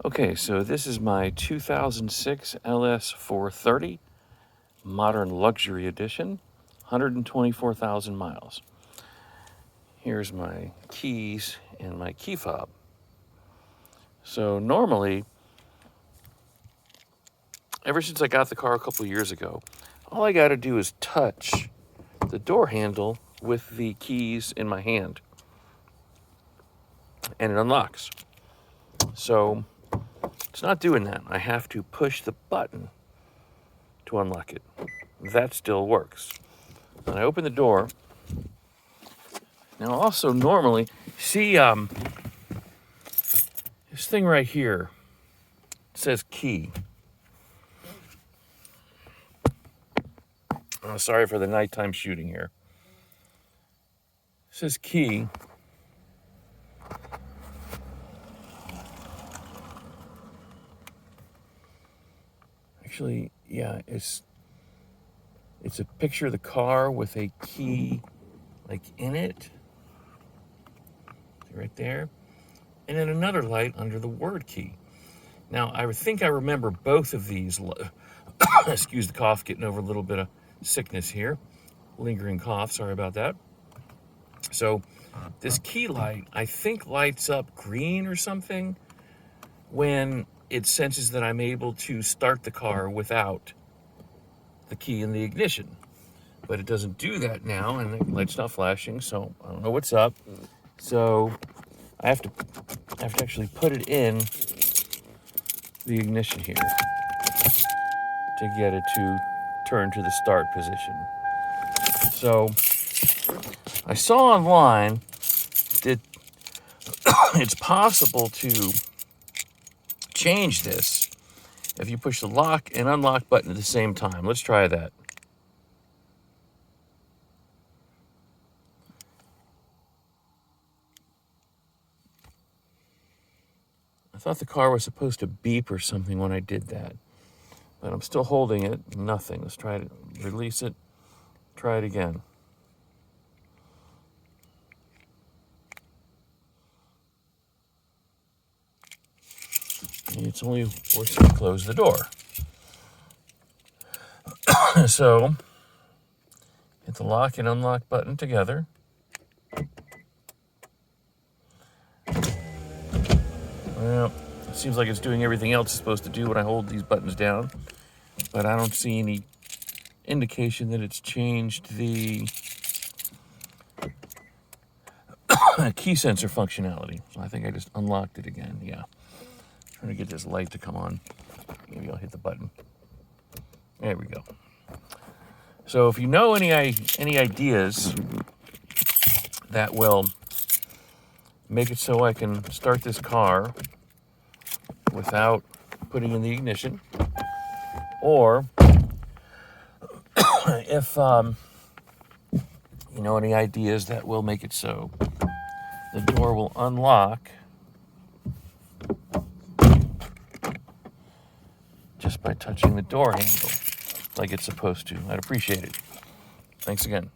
Okay, so this is my 2006 LS430 Modern Luxury Edition, 124,000 miles. Here's my keys and my key fob. So normally, ever since I got the car a couple years ago, all I got to do is touch the door handle with the keys in my hand, and it unlocks. So it's not doing that. I have to push the button to unlock it. That still works. When I open the door, now also normally, see this thing right here, it says key. Oh, sorry for the nighttime shooting here. It says key. Actually, yeah, it's a picture of the car with a key like in it. See right there. And then another light under the word key. Now, I think I remember both of these. Excuse the cough, getting over a little bit of sickness here. Lingering cough, sorry about that. So this key light, I think, lights up green or something when it senses that I'm able to start the car without the key in the ignition. But it doesn't do that now, and the light's not flashing, so I don't know what's up. So I have to actually put it in the ignition here to get it to turn to the start position. So I saw online that it's possible to change this if you push the lock and unlock button at the same time. Let's try that. I thought the car was supposed to beep or something when I did that, but I'm still holding it. Nothing. Let's try to release it. Try it again. It's only worse to close the door. So, hit the lock and unlock button together. Well, it seems like it's doing everything else it's supposed to do when I hold these buttons down, but I don't see any indication that it's changed the key sensor functionality. So I think I just unlocked it again. Yeah. Trying to get this light to come on. Maybe I'll hit the button. There we go. So if you know any ideas that will make it so I can start this car without putting in the ignition, or if you know any ideas that will make it so the door will unlock just by touching the door handle like it's supposed to, I'd appreciate it. Thanks again.